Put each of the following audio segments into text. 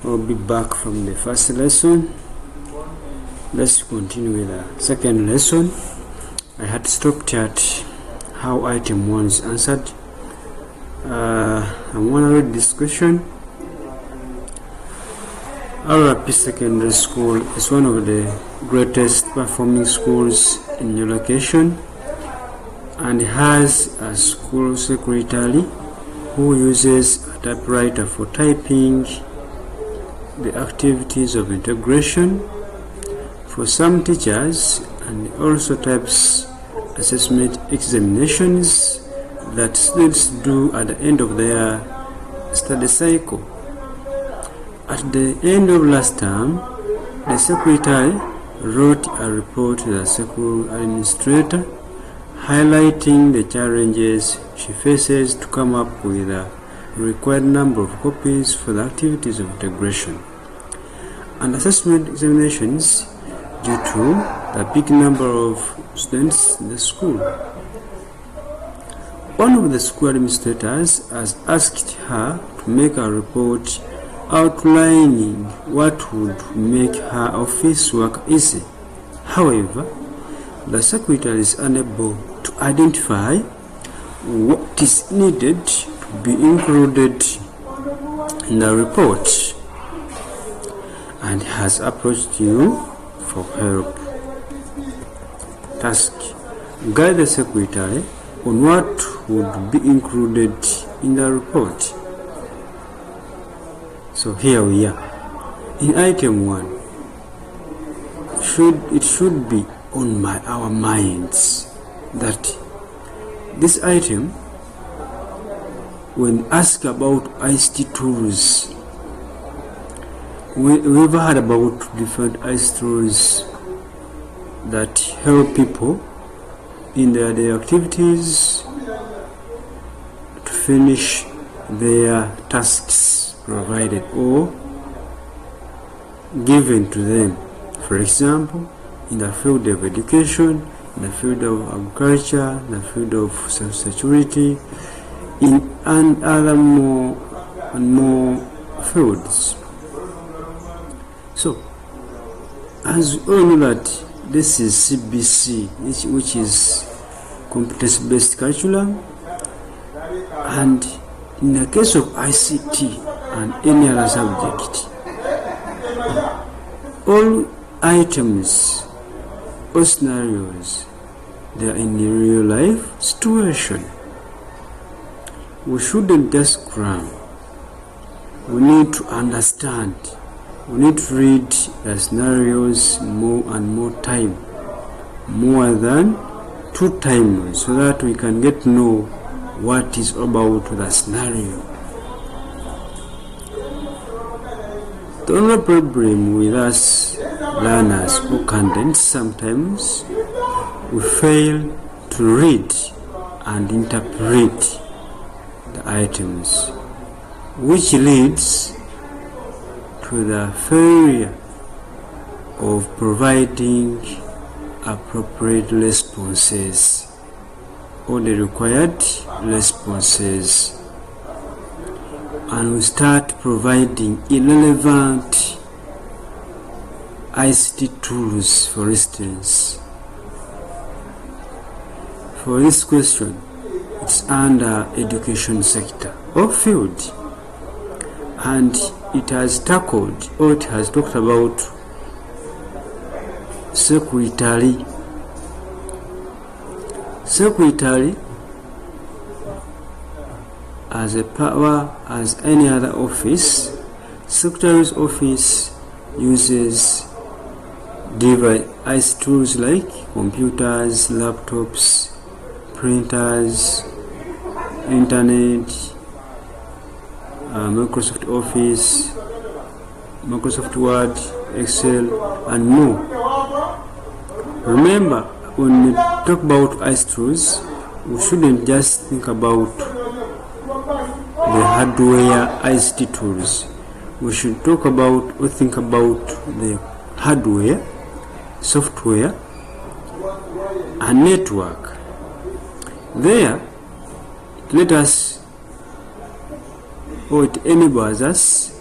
I'll be back from the first lesson. Let's continue with the second lesson. I had stopped at how item 1 is answered. I want to read this question. RRP Secondary School is one of the greatest performing schools in your location and has a school secretary who uses a typewriter for typing the activities of integration for some teachers, and also types assessment examinations that students do at the end of their study cycle. At the end of last term, the secretary wrote a report to the school administrator highlighting the challenges she faces to come up with a required number of copies for the activities of integration and assessment examinations due to the big number of students in the school. One of the school administrators has asked her to make a report outlining what would make her office work easy. However, the secretary is unable to identify what is needed to be included in the report and has approached you for help. Task: guide the secretary on what would be included in the report. So here we are. In item 1, it should be on our minds that this item, when asked about ICT tools, we've heard about different ICT tools that help people in their daily activities to finish their tasks provided or given to them. For example, in the field of education, in the field of agriculture, in the field of self-security, and other more fields. So, as we all know that this is CBC, which is competence-based curriculum, and in the case of ICT and any other subject, all items or scenarios, they are in the real life situation. We shouldn't just cram. We need to understand. We need to read the scenarios more and more time, more than 2 times, so that we can get to know what is about the scenario. The only problem with us learners or candidates, sometimes we fail to read and interpret the items, which leads to the failure of providing appropriate responses or the required responses, and we start providing irrelevant ICT tools. For instance, for this question, it's under education sector or field, and it has tackled, or it has talked about secretary. Secretary as a power as any other office. Secretary's office uses device tools like computers, laptops, printers, internet, Microsoft Office, Microsoft Word, Excel, and more. Remember, when we talk about ICT tools, we shouldn't just think about the hardware ICT tools. We should talk about or think about the hardware, software, and network. There, let us, or it enables us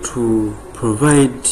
to to provide